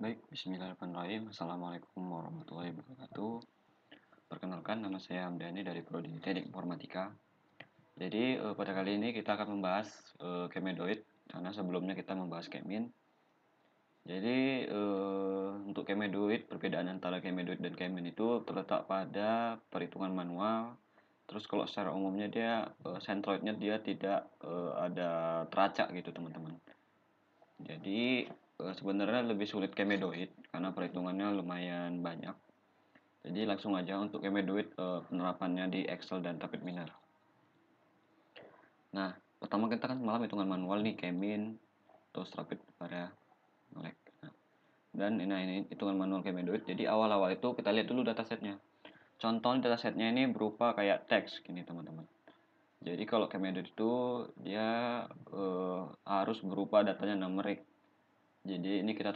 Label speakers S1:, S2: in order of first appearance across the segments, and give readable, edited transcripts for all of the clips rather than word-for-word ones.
S1: Baik, bismillahirrahmanirrahim. Assalamualaikum warahmatullahi wabarakatuh. Perkenalkan, nama saya Hamdani dari Prodi Teknik Informatika. Jadi, pada kali ini kita akan membahas kemedoid, karena sebelumnya kita membahas kemin. Jadi, untuk kemedoid, perbedaan antara kemedoid dan kemin itu terletak pada perhitungan manual. Terus kalau secara umumnya dia sentroidnya dia tidak ada teracak gitu, teman-teman. Jadi, sebenarnya lebih sulit kemedoid karena perhitungannya lumayan banyak. Jadi langsung aja untuk kemedoid penerapannya di Excel dan Tapetminer. Nah, pertama kita kan malam hitungan manual nih, kemin, terus rapid area ngelek. Nah, dan ini hitungan manual kemedoid. Jadi awal-awal itu kita lihat dulu datasetnya. Contoh datasetnya ini berupa kayak teks gini, teman-teman. Jadi kalau kemedoid itu dia harus berupa datanya numerik. Jadi ini kita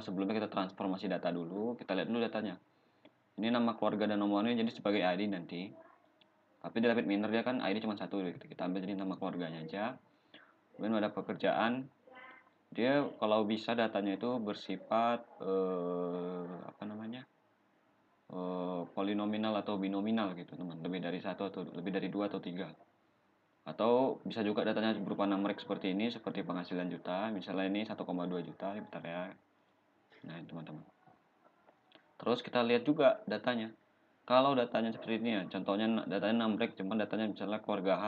S1: sebelumnya kita transformasi data dulu, kita lihat dulu datanya. Ini nama keluarga dan nomornya jadi sebagai ID nanti. Tapi di rapid miner dia kan ID cuma satu, kita ambil jadi nama keluarganya aja. Kemudian ada pekerjaan, dia kalau bisa datanya itu bersifat polinominal atau binominal gitu, teman. Lebih dari satu atau lebih dari dua atau tiga. Atau bisa juga datanya berupa numerik seperti ini, seperti penghasilan juta, misalnya ini 1,2 juta, bentar ya. Nah, teman-teman. Terus kita lihat juga datanya. Kalau datanya seperti ini ya, contohnya datanya numerik, cuman datanya misalnya keluarga H.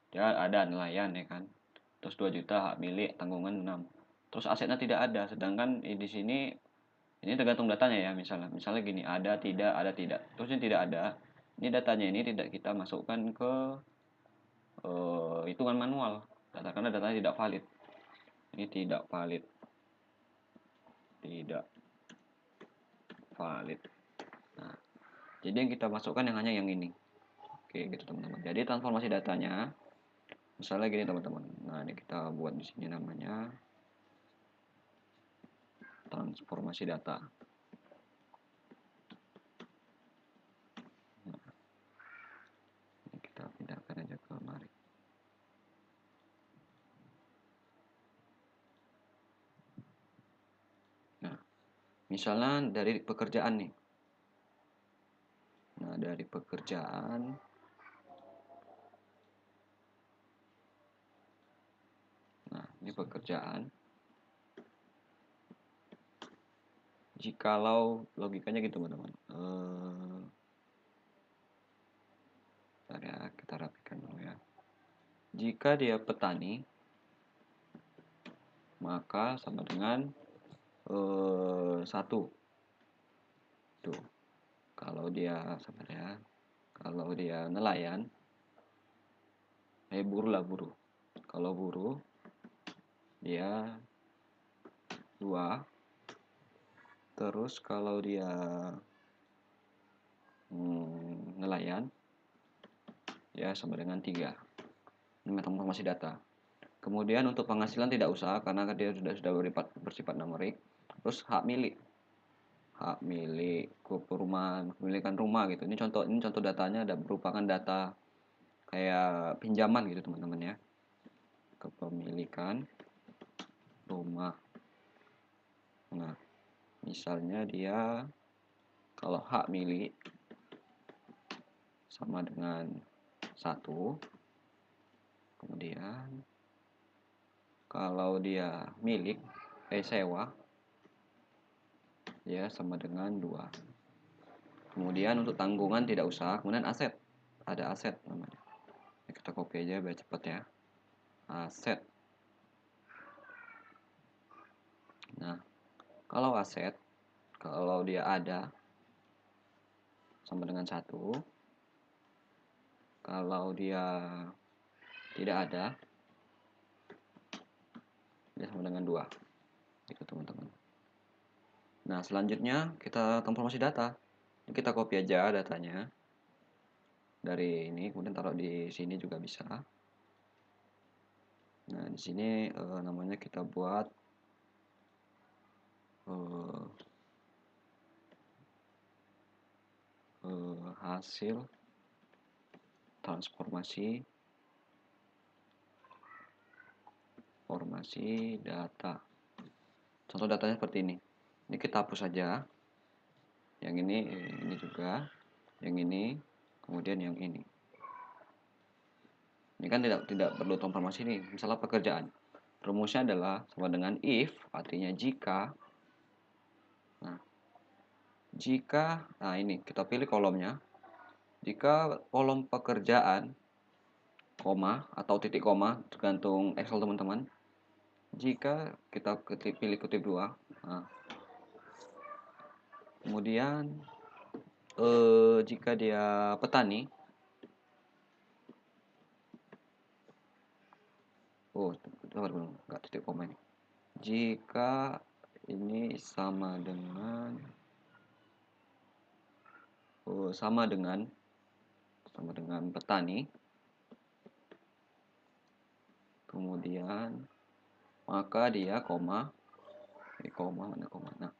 S1: Dia ada nelayan ya kan. Terus 2 juta hak milik, tanggungan 6. Terus asetnya tidak ada, sedangkan di sini ini tergantung datanya ya, misalnya gini, ada tidak. Terus ini tidak ada. Ini datanya ini tidak kita masukkan ke hitungan manual. Karena datanya tidak valid. Ini tidak valid. Tidak valid. Nah, jadi yang kita masukkan yang hanya yang ini. Oke, gitu teman-teman. Jadi transformasi datanya misalnya gini teman-teman. Nah, ini kita buat di sini namanya transformasi data. Nah, ini kita pindahkan aja ke mari. Nah, misalnya dari pekerjaan nih. Nah, dari pekerjaan Nah, ini pekerjaan. Jikalau logikanya gitu, teman-teman. Ya, kita rapikan dulu ya. Jika dia petani, maka sama dengan 1. Tuh. Kalau dia sebenarnya kalau dia nelayan, buruh lah buruh. Kalau buruh dia 2. Terus kalau dia nelayan ya sama dengan 3. Ini informasi data. Kemudian untuk penghasilan tidak usah karena dia sudah bersifat numerik. Terus hak milik perumahan, kepemilikan rumah gitu. Ini contoh datanya merupakan data kayak pinjaman gitu teman-teman ya. Kepemilikan rumah. Nah, misalnya dia kalau hak milik sama dengan 1. Kemudian kalau dia milik sewa ya sama dengan 2. Kemudian untuk tanggungan tidak usah. Kemudian aset, ada aset namanya. Kita copy aja biar cepat ya. Aset. Nah, kalau aset, kalau dia ada sama dengan 1. Kalau dia tidak ada, dia sama dengan 2. Gitu teman-teman. Nah, selanjutnya kita transformasi data. Kita copy aja datanya dari ini, kemudian taruh di sini juga bisa. Nah, di sini namanya kita buat hasil transformasi data. Contoh datanya seperti ini. Ini kita hapus saja. Yang ini juga, yang ini, kemudian yang ini. Ini kan tidak perlu transformasi ini, misalnya pekerjaan. Rumusnya adalah sama dengan if, artinya jika. Nah, nah ini kita pilih kolomnya. Jika kolom pekerjaan, koma atau titik koma, tergantung Excel teman-teman. Jika kita pilih kutip 2, nah, kemudian jika dia petani, sabar dulu, nggak titik koma ini. Jika ini sama dengan petani, kemudian maka dia koma, mana koma, nah,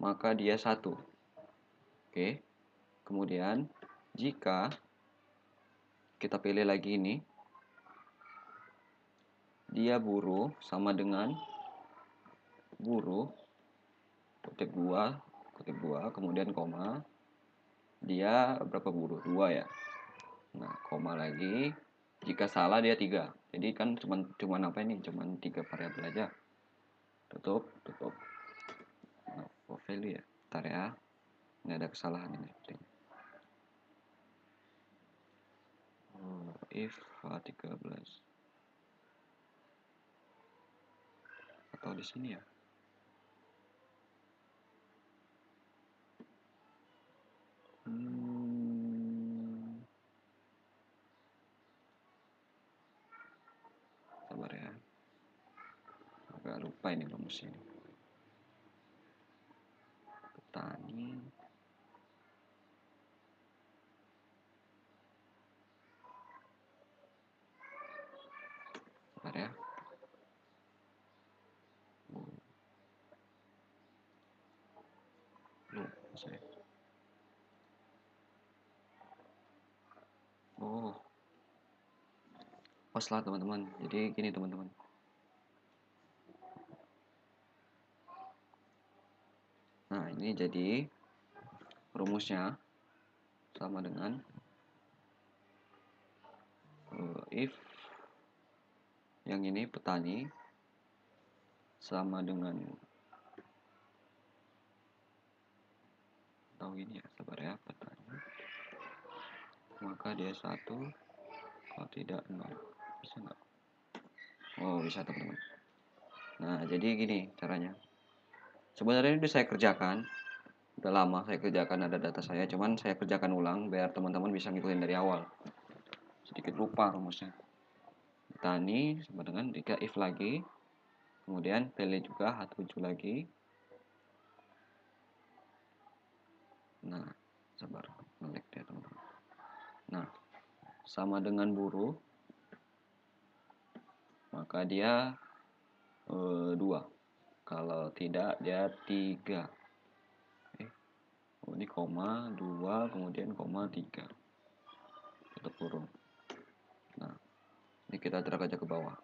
S1: maka dia 1. Oke, kemudian jika kita pilih lagi ini, dia buruh sama dengan buruh, kutip 2, kemudian koma, dia berapa buruh? 2 ya. Nah, koma lagi, jika salah dia 3. Jadi kan cuman apa ini? Cuman 3 variabel aja. Tutup. Nah, value ya. Bentar ya. Ini ada kesalahan ini sepertinya. If 13. Atau di sini ya. Sabar ya. Agak lupa ini rumusnya. Petani. Sabar ya. Lupa saya. Pas lah teman-teman. Jadi gini teman-teman. Nah, ini jadi rumusnya sama dengan if yang ini petani sama dengan tahu ini ya, sabar ya, petani, maka dia 1, kalau tidak 0. Bisa nggak? Oh, bisa teman-teman. Nah, jadi gini caranya. Sebenarnya ini udah saya kerjakan, udah lama saya kerjakan, ada data saya, cuman saya kerjakan ulang biar teman-teman bisa ngikutin dari awal. Sedikit lupa rumusnya. Petani sama dengan 3 if lagi, kemudian pilih juga H7 lagi. Nah, sabar, ngelik ya teman-teman. Nah, sama dengan buruh, maka dia 2. Kalau tidak dia 3. Ini koma 2, kemudian koma 3. Tutup kurung. Nah, ini kita drag aja ke bawah.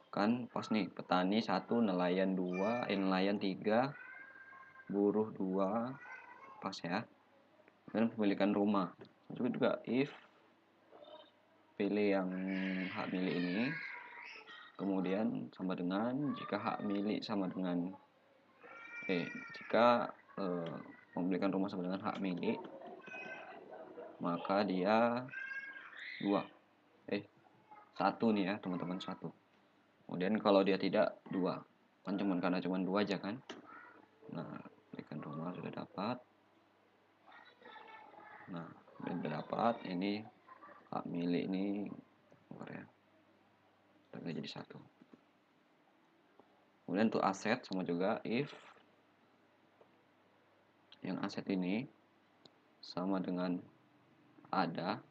S1: Kan pas nih, petani 1, nelayan 2, nelayan 3, buruh 2, pas ya. Dan pemilikan rumah. Juga if pilih yang hak milik ini, kemudian sama dengan jika hak milik sama dengan jika pemilikan rumah sama dengan hak milik, maka dia 2. 1 nih ya teman-teman, 1. Kemudian kalau dia tidak 2, kan karena cuma 2 aja kan. Nah, pemilikan rumah sudah dapat. Nah, sudah dapat, ini hak milik ini ya, sudah jadi 1. Kemudian untuk aset sama juga if yang aset ini sama dengan ada,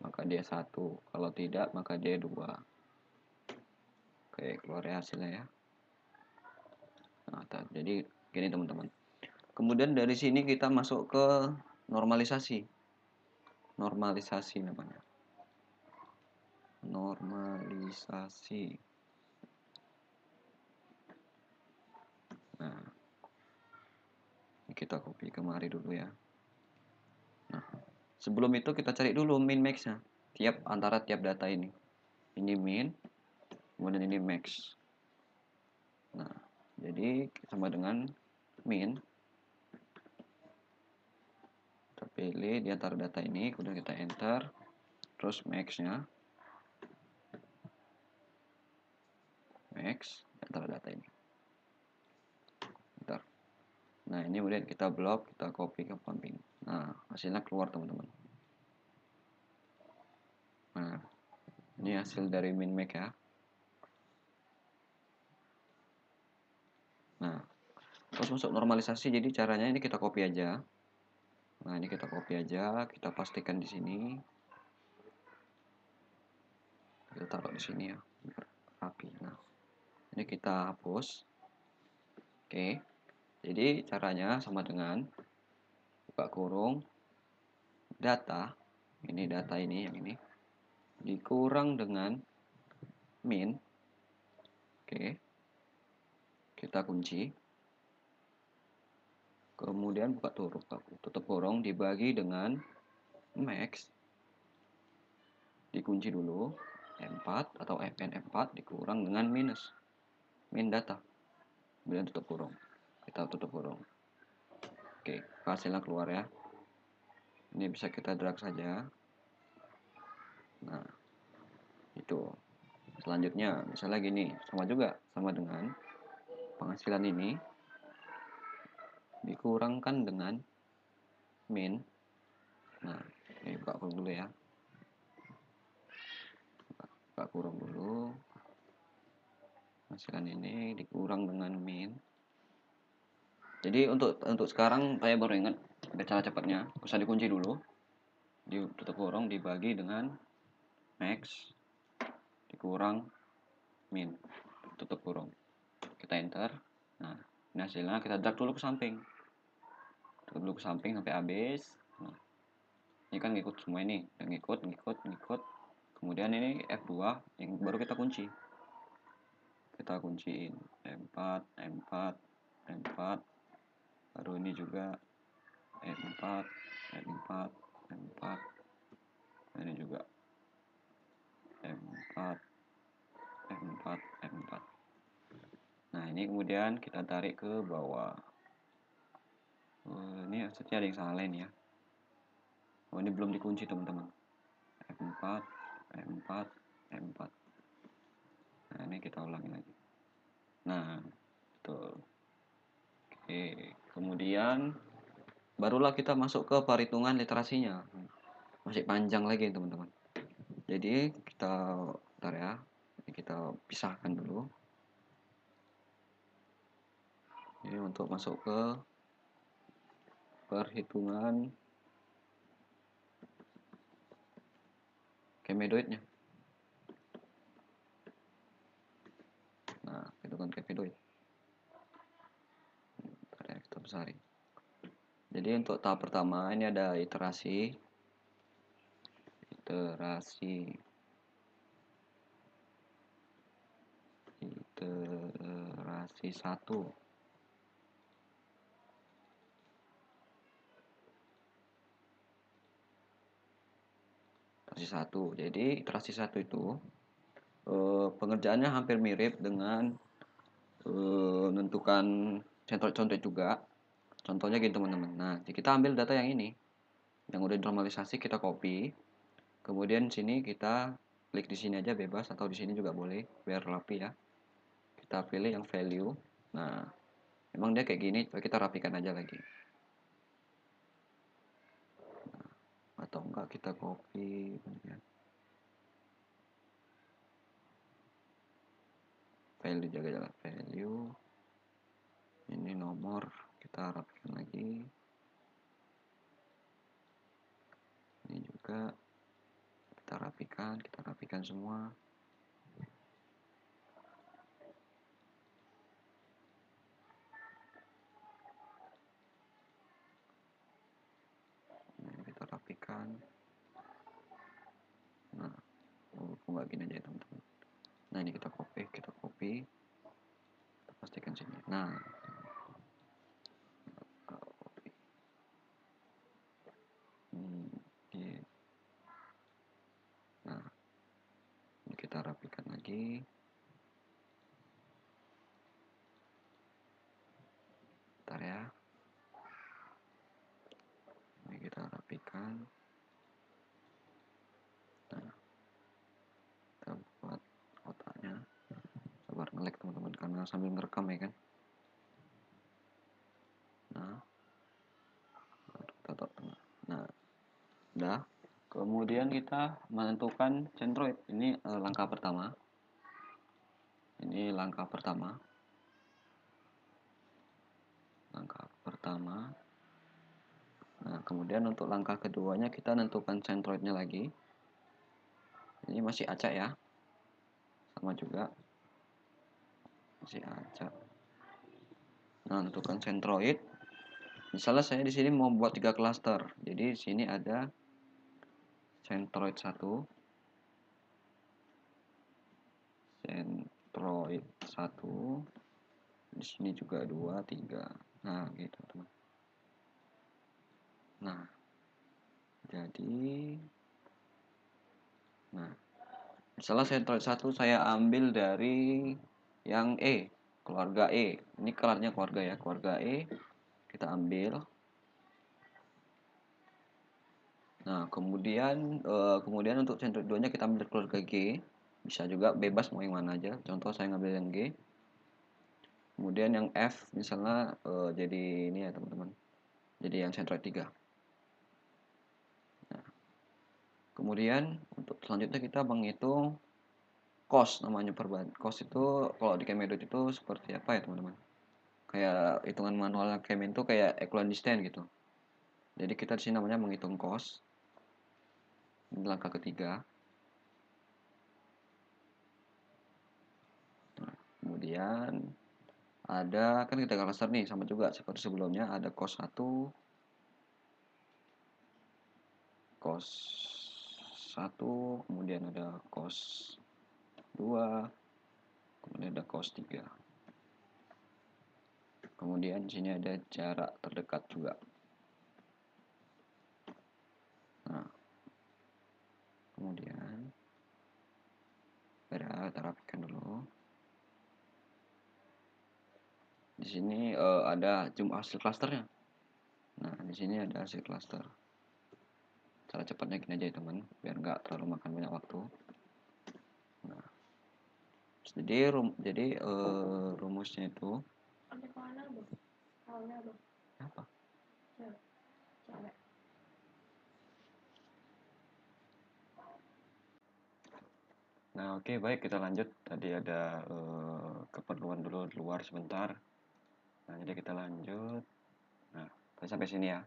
S1: maka dia 1. Kalau tidak, maka dia 2. Oke, keluar ya hasilnya ya. Nah, jadi gini teman-teman. Kemudian dari sini kita masuk ke normalisasi. Normalisasi namanya. Normalisasi. kita copy kemari dulu ya. Nah, sebelum itu kita cari dulu min max-nya antara tiap data ini. Ini min, kemudian ini max. Nah, jadi sama dengan min. Kita pilih di antara data ini, kemudian kita enter, terus max-nya, max di antara data ini. Bentar. Nah, ini kemudian kita blok, kita copy ke pumping. Nah, hasilnya keluar teman-teman. Nah, ini hasil dari min max ya. Nah, terus masuk normalisasi, jadi caranya ini kita copy aja. Nah, ini kita copy aja, kita pastikan di sini. Kita taruh di sini ya, biar rapi. Nah, ini kita hapus. Oke. Jadi caranya sama dengan buka kurung data. Ini data ini yang ini dikurang dengan min. Oke. Kita kunci. Kemudian tutup kurung dibagi dengan max. Dikunci dulu. M4 atau FN4 dikurang dengan minus. Min data. Kemudian tutup kurung. Kita tutup kurung. Oke, hasilnya keluar ya. Ini bisa kita drag saja. Nah, itu. Selanjutnya, misalnya gini, sama dengan penghasilan ini dikurangkan dengan min. Nah, ini buka kurung dulu ya. Buka kurung dulu. Penghasilan ini dikurang dengan min. Jadi untuk sekarang saya baru ingat ada cara cepatnya. Bisa dikunci dulu. Ditutup kurung dibagi dengan max dikurang min. Tutup kurung. Kita enter. Nah, ini hasilnya kita drag dulu ke samping. Drag dulu ke samping sampai habis. Nah, ini kan ngikut semua ini. Dan ngikut. Kemudian ini F2 yang baru kita kunci. Kita kunciin M4. Baru ini juga M4. Ini juga M4. Nah, ini kemudian kita tarik ke bawah. Ini maksudnya ada yang salah ini ya. Oh, ini belum dikunci teman-teman. M4. Nah, ini kita ulangi lagi. Nah, betul. Oke, kemudian barulah kita masuk ke perhitungan literasinya. Masih panjang lagi teman-teman. Jadi kita bentar ya. Ini kita pisahkan dulu. Ini untuk masuk ke perhitungan kemedoidnya. Nah, perhitungan kemedoid. Bentar ya, kita besarin. Jadi untuk tahap pertama ini ada iterasi 1. Jadi iterasi 1 itu pengerjaannya hampir mirip dengan menentukan contoh juga. Contohnya gini teman-teman. Nah, kita ambil data yang ini. Yang udah normalisasi kita copy. Kemudian sini kita klik di sini aja bebas atau di sini juga boleh biar rapi ya. Kita pilih yang value. Nah, emang dia kayak gini, kita rapikan aja lagi. Nah, atau enggak kita copy kemudian value jaga value. Ini nomor kita rapikan lagi. Ini juga kita rapikan semua. Ini kita rapikan. Nah, nggak gini aja teman-teman. Nah, ini kita copy, kita pastikan sini. Nah, kecilkan. Nah, kita buat kotaknya. Sabar nge-lag teman-teman karena sambil merekam ya kan. Nah, kita taruh tengah. Nah, udah. Kemudian kita menentukan centroid. Ini langkah pertama. Ini langkah pertama. Langkah pertama. Nah, kemudian untuk langkah keduanya kita tentukan centroidnya lagi. Ini masih acak ya. Sama juga. Masih acak. Nah, tentukan centroid. Misalnya saya di sini mau buat 3 cluster. Jadi di sini ada centroid 1. Centroid 1. Di sini juga 2, 3. Nah, gitu, teman. Nah, jadi misalnya centroid 1 saya ambil dari yang E, keluarga E. Ini kelarnya keluarga ya, keluarga E. Kita ambil. Nah, kemudian untuk centroid 2-nya kita ambil keluarga G. Bisa juga bebas mau yang mana aja. Contoh saya ngambil yang G. Kemudian yang F misalnya jadi ini ya, teman-teman. Jadi yang centroid 3. Nah, kemudian untuk selanjutnya kita menghitung cost namanya perubahan. Cost itu kalau di Kemedot itu seperti apa ya, teman-teman? Kayak hitungan manual Kemen itu kayak equidistant gitu. Jadi kita di sini namanya menghitung cost. Ini langkah ketiga. Nah, kemudian ada kan kita cluster nih sama juga seperti sebelumnya, ada cost 1, cost 1, kemudian ada cost 2, kemudian ada cost 3. Kemudian di sini ada jarak terdekat juga. Nah, kemudian kita rapikan dulu. Di sini ada jumlah hasil clusternya. Nah, di sini ada hasil cluster. Cara cepatnya gini aja ya, teman, biar nggak terlalu makan banyak waktu. Nah, jadi rumusnya itu apa? Nah, oke, baik, kita lanjut. Tadi ada keperluan dulu di luar sebentar. Nah, jadi kita lanjut. Nah, sampai sini ya.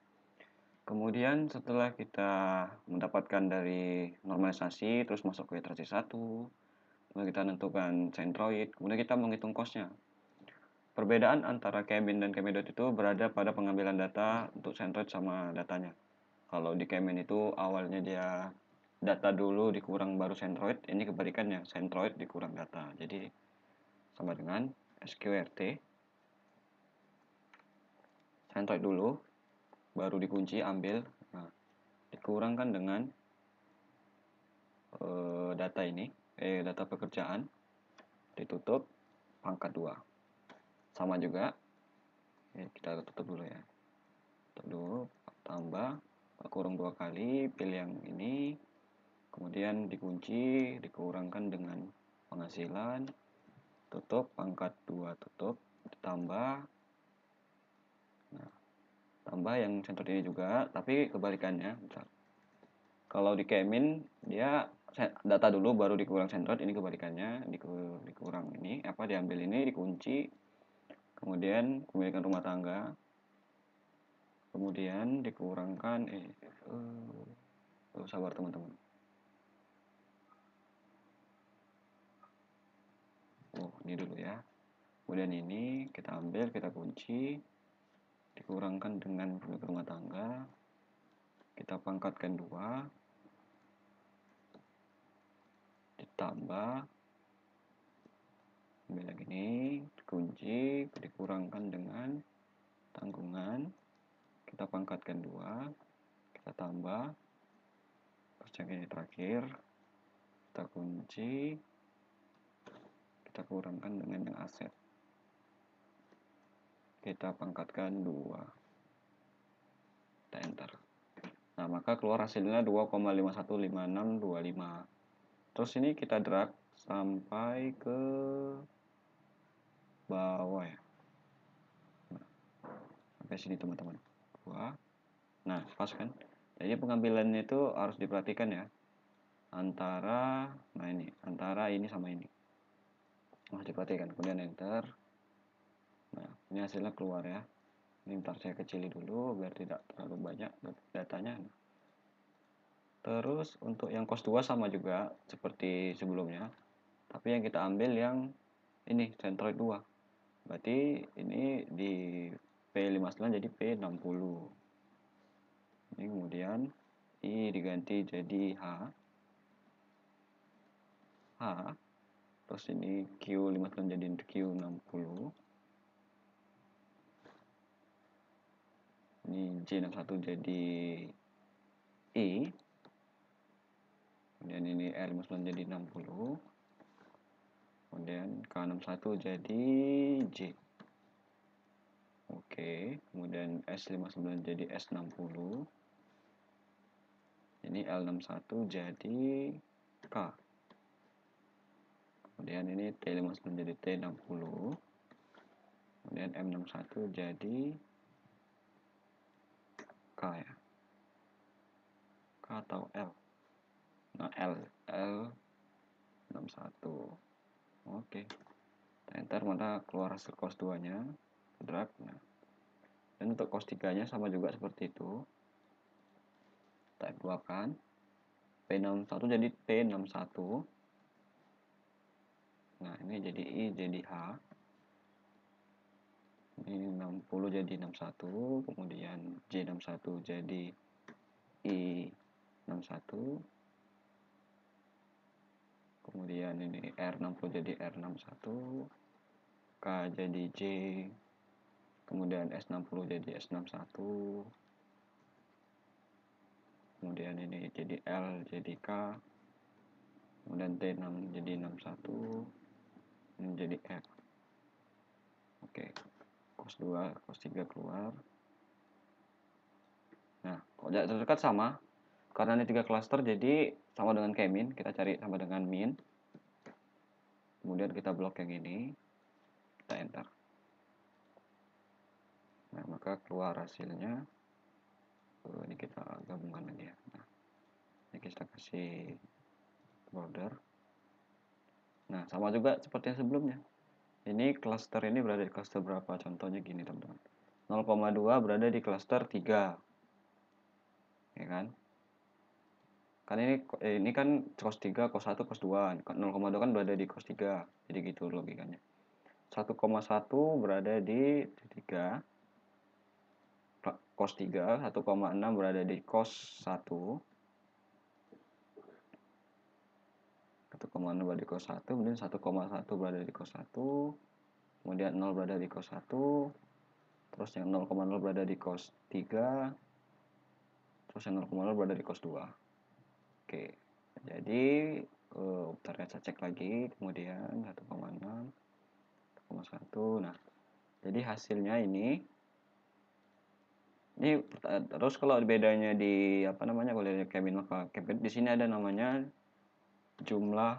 S1: Kemudian setelah kita mendapatkan dari normalisasi, terus masuk ke iterasi 1, kemudian kita tentukan centroid, kemudian kita menghitung cost-nya. Perbedaan antara Kemin dan Kemedot itu berada pada pengambilan data untuk centroid sama datanya. Kalau di Kemin itu awalnya dia data dulu dikurang baru centroid, ini kebalikannya, centroid dikurang data. Jadi sama dengan SQRT, centroid dulu, baru dikunci ambil, nah, dikurangkan dengan data ini, data pekerjaan, ditutup pangkat 2. Sama juga, kita tutup dulu ya. Tutup dulu, tambah, kurang 2 kali, pilih yang ini, kemudian dikunci, dikurangkan dengan penghasilan, tutup pangkat 2, tutup, ditambah. Nah, tambah yang centroid ini juga, tapi kebalikannya. Bentar. Kalau di Kemin dia data dulu baru dikurang centroid, ini kebalikannya, dikurang ini diambil ini, dikunci, kemudian kepemilikan rumah tangga, kemudian dikurangkan sabar teman-teman. Ini dulu ya. Kemudian ini kita ambil, kita kunci, dikurangkan dengan kepemilikan rumah tangga, kita pangkatkan 2, ditambah, ambil lagi ini, dikunci, dikurangkan dengan tanggungan, kita pangkatkan 2, kita tambah, terus yang ini terakhir, kita kunci, kita kurangkan dengan yang aset, kita pangkatkan 2, kita enter. Nah, maka keluar hasilnya 2,515625. Terus ini kita drag sampai ke bawah ya. Nah, sampai sini teman-teman. Nah, pas kan? Jadi pengambilannya itu harus diperhatikan ya. Antara ini sama ini. Harus diperhatikan. Kemudian enter. Nah, ini hasilnya keluar ya. Ini ntar saya kecilin dulu biar tidak terlalu banyak datanya. Terus untuk yang cos 2 sama juga seperti sebelumnya. Tapi yang kita ambil yang ini centroid 2. Berarti ini di P59 jadi P60. Ini kemudian I diganti jadi H. Terus ini Q59 jadi Q60. Ini J61 jadi I. Kemudian ini R59 jadi 60. Kemudian K61 jadi J. Oke, kemudian S59 jadi S60. Ini L61 jadi K. Kemudian ini T59 jadi T60. Kemudian M61 jadi K ya. K atau L. Nah, L61. Oke. Enter, mana keluar hasil cos 2-nya. Drag. Nah. Dan untuk cos 3-nya sama juga seperti itu. Kita keluarkan. P61 jadi P61. Nah, ini jadi I jadi H. Ini 60 jadi 61. Kemudian J61 jadi I61. Kemudian ini R60 jadi R61. K jadi J. Kemudian S60 jadi S61. Kemudian ini jadi L jadi K. Kemudian T6 jadi 61. Ini jadi F. Oke. Cos 2, cos 3 keluar. Nah, kalau terdekat sama. Karena ini 3 cluster jadi sama dengan kayak min. Kita cari sama dengan min. Kemudian kita blok yang ini. Kita enter. Nah, maka keluar hasilnya. Ini kita gabungkan lagi ya. Nah, ini kita kasih border. Nah, sama juga seperti yang sebelumnya. Ini cluster ini berada di cluster berapa? Contohnya gini, teman-teman. 0,2 berada di cluster 3. Ya kan? Kan ini kan cos 3, cos 1, cos 2. 0,2 kan berada di cos 3. Jadi gitu logikanya. 1,1 berada di 3. Cos 3, 1,6 berada di cos 1. 1,6 berada di cos 1, kemudian 1,1 berada di cos 1. Kemudian 0 berada di cos 1. Terus yang 0,0 berada di cos 3. Terus yang 0,0 berada di cos 2. Oke. Jadi bentar ya, saya cek lagi. Kemudian 1,6, 1,1. Nah, jadi hasilnya ini terus kalau bedanya di apa namanya, kalau dari cabin maka cabin di sini ada namanya jumlah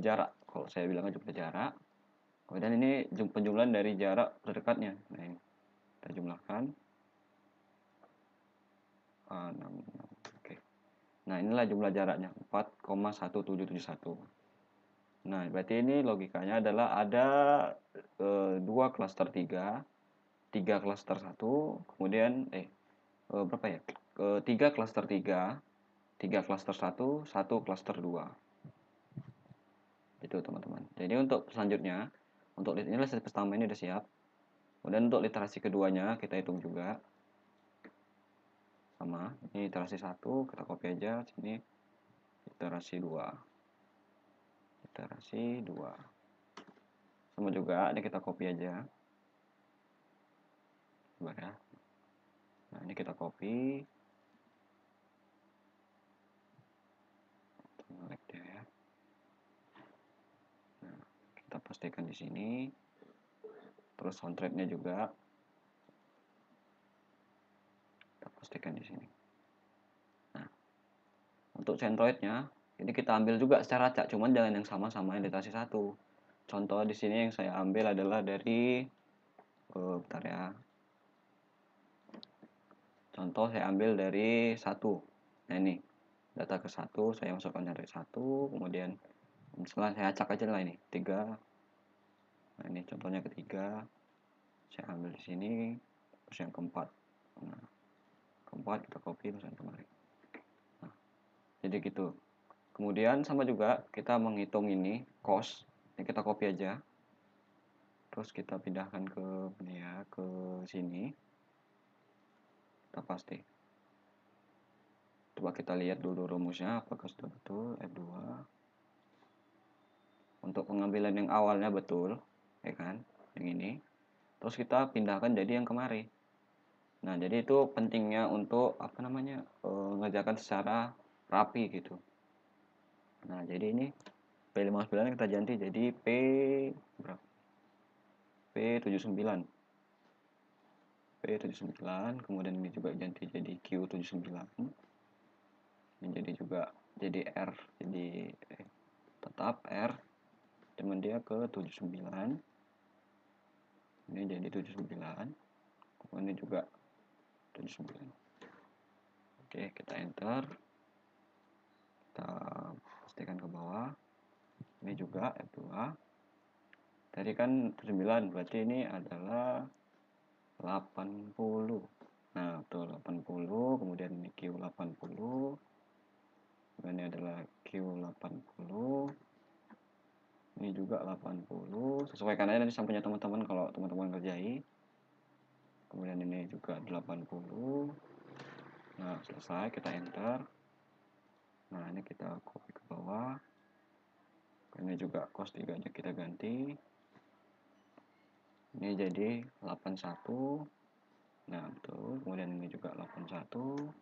S1: jarak. Kalau saya bilangnya jumlah jarak. Kemudian ini penjumlahan dari jarak terdekatnya. Nah, ini kita jumlahkan. 6. Oke. Nah, inilah jumlah jaraknya 4,1771. Nah, berarti ini logikanya adalah ada 2 cluster 3, 3 cluster 1, kemudian berapa ya? 3 cluster 3, 3 cluster 1, 1 cluster 2. Itu teman-teman. Jadi untuk selanjutnya, untuk ini literasi pertama ini udah siap. Kemudian untuk literasi keduanya kita hitung juga. Sama, ini literasi 1, kita copy aja sini. Literasi 2. Literasi 2. Sama juga, ini kita copy aja. Coba ya. Nah, ini kita copy. Select ya. Nah, kita pastikan di sini. Terus soundtracknya juga. pastikan di sini. Nah, untuk centroidnya ini kita ambil juga secara acak, cuman jangan yang sama-sama yang dikasih satu. Contoh di sini yang saya ambil adalah dari bentar ya. Contoh saya ambil dari 1. Nah, ini data ke 1 saya masukkan dari 1, kemudian misalnya saya acak aja lah ini 3. Nah, ini contohnya ketiga. Saya ambil di sini, terus yang keempat. Nah, keempat kita copy misalnya kemarin. Nah, jadi gitu. Kemudian sama juga kita menghitung ini cost. Ini kita copy aja. Terus kita pindahkan ke ini ya, ke sini. Kita paste. Coba kita lihat dulu rumusnya apakah sudah betul. F2. Untuk pengambilan yang awalnya betul, ya kan? Yang ini. Terus kita pindahkan jadi yang kemarin. Nah, jadi itu pentingnya untuk apa namanya? Mengerjakan secara rapi gitu. Nah, jadi ini P59 kita ganti jadi P berapa? P79. P79, kemudian ini juga ganti jadi Q79. Ini jadi juga jadi R, jadi tetap R, cuman dia ke 79. Ini jadi 79. Kemudian ini juga 79. Oke, kita enter. Kita pastikan ke bawah. Ini juga F2. Tadi kan 9, berarti ini adalah 80. Nah, betul 80, kemudian ini Q80. Kemudian ini adalah Q80. Ini juga 80. Sesuaikan aja nanti sampainya teman-teman kalau teman-teman kerjai. Kemudian ini juga 80. Nah, selesai, kita enter. Nah, ini kita copy ke bawah. Ini juga cos 3-nya kita ganti. Ini jadi 81. Nah, betul. Kemudian ini juga 81.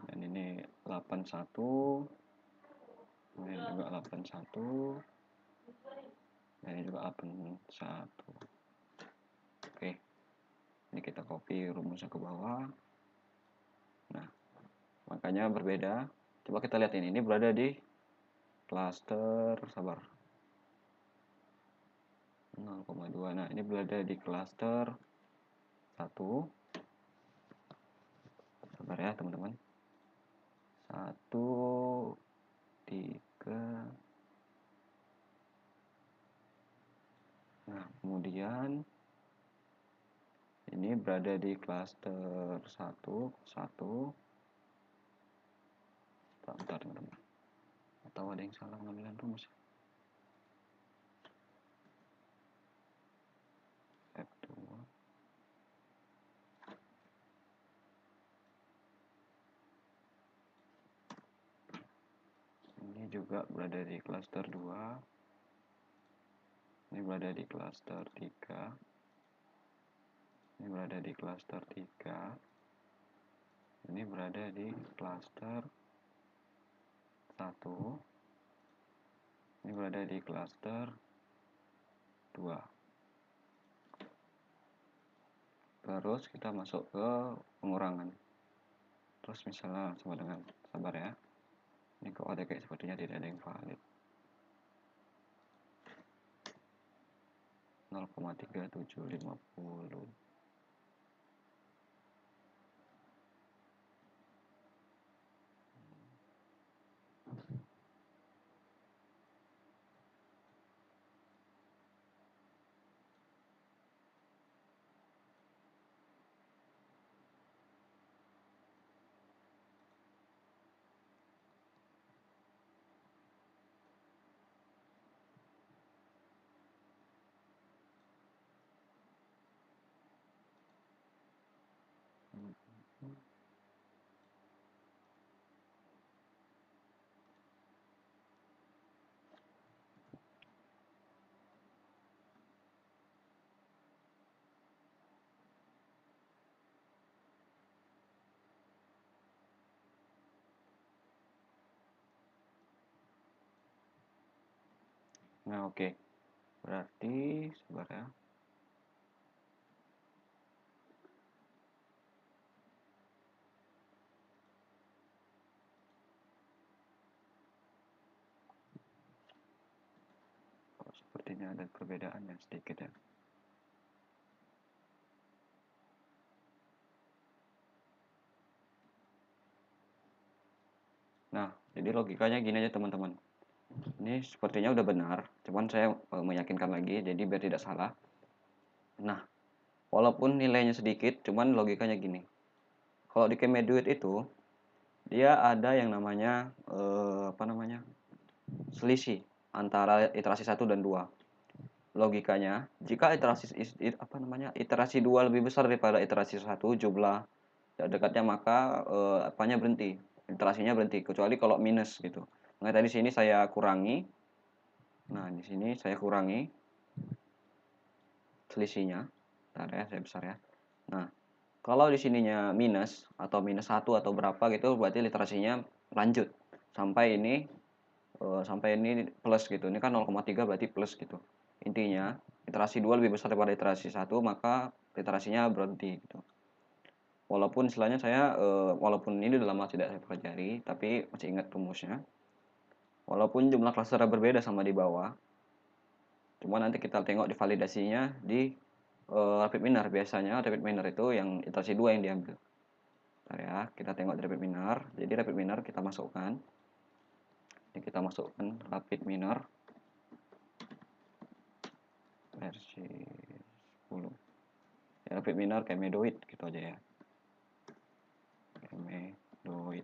S1: Dan ini 81. Kemudian juga 81. Dan ini juga 81. Oke. Ini kita copy rumusnya ke bawah. Nah, makanya berbeda. Coba kita lihat ini berada di cluster, sabar. 0,2. Nah, ini berada di cluster 1. Sabar ya, teman-teman. 1, 3. Nah, kemudian ini berada di cluster 1, 1. Bentar, teman-teman. Atau ada yang salah pengambilan rumus. F2. Ini juga berada di cluster 2. Ini berada di cluster 3. Ini berada di cluster 3. Ini berada di cluster 1. Ini berada di cluster 2. Terus kita masuk ke pengurangan. Terus misalnya sama dengan, sabar ya. Ini kok ada kayak sepertinya tidak ada yang valid. 0,3750. Nah, oke. Berarti, sabar ya. ini ada perbedaan yang sedikit ya. Nah, jadi logikanya gini aja teman-teman. Ini sepertinya udah benar, cuman saya meyakinkan lagi, jadi biar tidak salah. Nah, walaupun nilainya sedikit, cuman logikanya gini. Kalau di Kemeduit itu, dia ada yang namanya, selisih antara iterasi 1 dan 2. Logikanya, jika iterasi 2 lebih besar daripada iterasi 1 jumlah dekatnya, maka berhenti, iterasinya berhenti, kecuali kalau minus gitu. Nah, tadi sini saya kurangi. Nah, di sini saya kurangi selisihnya. Bentar ya, saya besar ya. Nah, kalau di sininya minus atau minus 1 atau berapa gitu, berarti literasinya lanjut sampai ini plus gitu. Ini kan 0,3 berarti plus gitu. Intinya, literasi 2 lebih besar daripada literasi 1, maka literasinya berhenti gitu. Walaupun istilahnya walaupun ini udah lama tidak saya pelajari, tapi masih ingat rumusnya. Walaupun jumlah klasternya berbeda sama di bawah, cuma nanti kita tengok di validasinya di rapid miner. Biasanya rapid miner itu yang iterasi 2 yang diambil. Bentar ya, kita tengok di rapid miner. Jadi rapid miner kita masukkan. Ini kita masukkan rapid miner versi 10. Ya, rapid miner Kemedoit gitu aja ya. Kemedoit.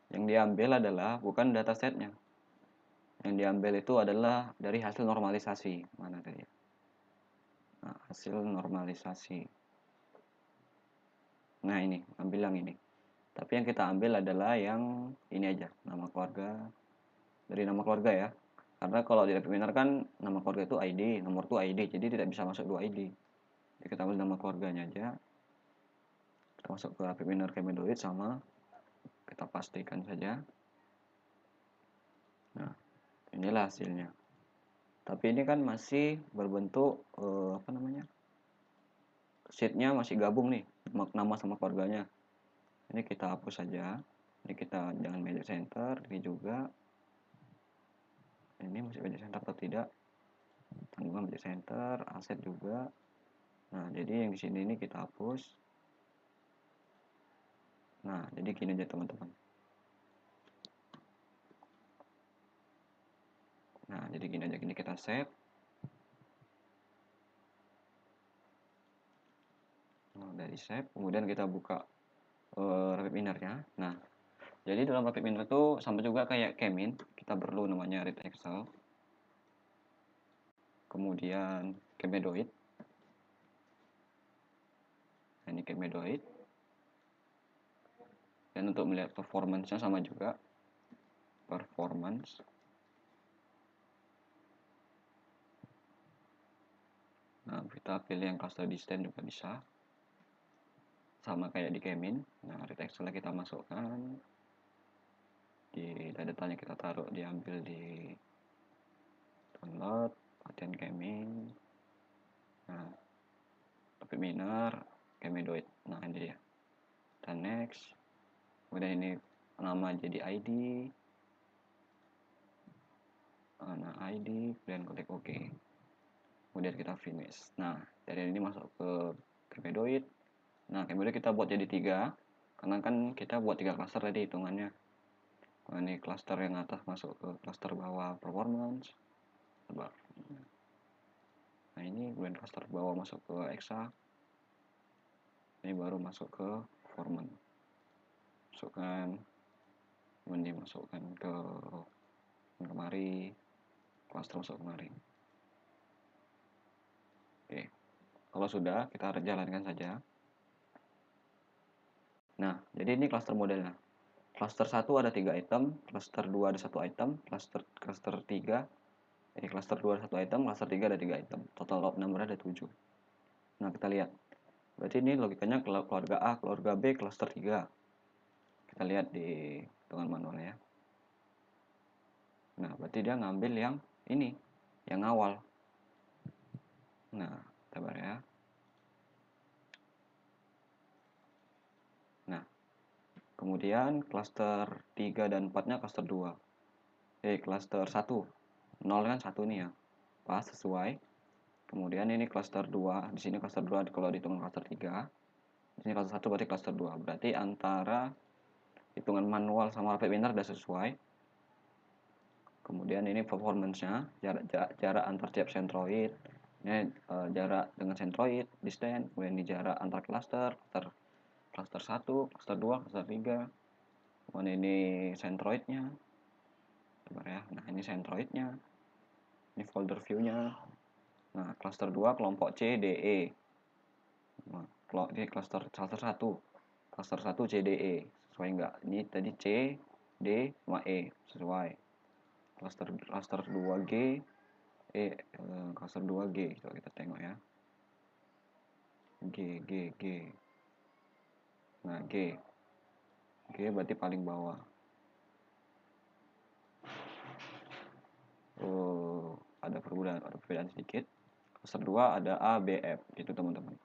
S1: Yang diambil adalah bukan datasetnya. Yang diambil itu adalah dari hasil normalisasi. Mana tadi? Nah, hasil normalisasi. Nah, ini, ambil yang ini. Tapi yang kita ambil adalah yang ini aja, nama keluarga. Dari nama keluarga ya. Karena kalau di rapid miner kan nama keluarga itu ID, nomor itu ID, jadi tidak bisa masuk 2 ID. Jadi kita ambil nama keluarganya aja. Kita masuk ke rapid miner Kemedoit sama kita pastikan saja. Nah, inilah hasilnya. Tapi ini kan masih berbentuk sheetnya masih gabung nih, nama sama keluarganya. Ini kita hapus saja. Ini kita jangan major center, ini juga. Ini masih major center atau tidak? Tanggungan major center, aset juga. Nah, jadi yang di sini ini kita hapus. Nah, jadi gini aja teman-teman. Nah, jadi gini aja, gini kita save. Nah, dari save, kemudian kita buka rapid minernya. Nah, jadi dalam rapid miner itu sama juga kayak Kemin, kita perlu namanya read Excel. Kemudian Kemedoit. Nah, ini Kemedoit. Dan untuk melihat performance-nya sama juga. Performance. Nah, kita pilih yang cluster distance juga bisa. Sama kayak di Kemin. Nah, read Excel kita masukkan. Di datanya kita taruh, diambil di download, latihan Kemin. Nah, rapid miner, Kemedoit. Nah, ini dia. Dan next. Kemudian ini nama jadi ID. Nah, ID, kemudian klik OK. Kemudian kita finish. Nah, dari ini masuk ke Kemedoit. Nah, kemudian kita buat jadi 3. Karena kan kita buat 3 cluster tadi hitungannya. Nah, ini cluster yang atas masuk ke cluster bawah performance. Nah, ini kemudian cluster bawah masuk ke Exa. Ini baru masuk ke performance. Masukkan. Kemudian dimasukkan ke kemari. Cluster masuk kemari. Oke. Kalau sudah, kita jalankan saja. Nah, jadi ini cluster modelnya. Cluster 1 ada 3 item, cluster 2 ada 1 item, cluster 3, cluster 2 ada 1 item, cluster 3 ada 3 item. Total load number ada 7. Nah, kita lihat. Berarti ini logikanya keluarga A, keluarga B, cluster 3. Kita lihat di hitungan manualnya. Nah, berarti dia ngambil yang ini, yang awal. Nah, sabar ya. Nah, kemudian cluster 3 dan 4-nya cluster 2. Cluster 1. 0 kan 1 nih ya. Pas sesuai. Kemudian ini cluster 2. Di sini cluster 2 kalau dihitung cluster 3. Di sini cluster 1 berarti cluster 2. Berarti antara hitungan manual sama rapid winner udah sesuai. Kemudian ini performance-nya, jarak antar tiap centroid. Ini jarak dengan centroid, distance, kemudian ini jarak antar cluster 1, cluster 2, cluster 3. Kemudian ini centroidnya. Coba ya. Nah, ini centroidnya. Ini folder view-nya. Nah, cluster 2 kelompok C, D, E. Nah, ini cluster 1. Cluster 1 C, D, E. Sesuai enggak? Ini tadi C, D, sama E. Sesuai. Cluster 2 G, cluster 2 G. Coba kita tengok ya. G. Nah, G berarti paling bawah. Ada perbedaan sedikit. Cluster 2 ada A, B, F gitu teman-teman.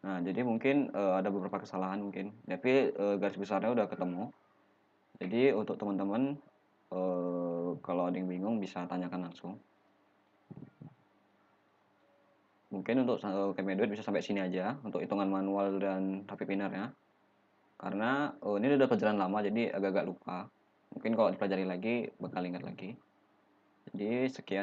S1: Nah, jadi mungkin ada beberapa kesalahan mungkin. Tapi garis besarnya udah ketemu. Jadi untuk teman-teman kalau ada yang bingung bisa tanyakan langsung. Mungkin untuk Kemedoid bisa sampai sini aja untuk hitungan manual dan rapid winner ya. Karena ini udah pelajaran lama jadi agak-agak lupa. Mungkin kalau dipelajari lagi bakal ingat lagi. Jadi sekian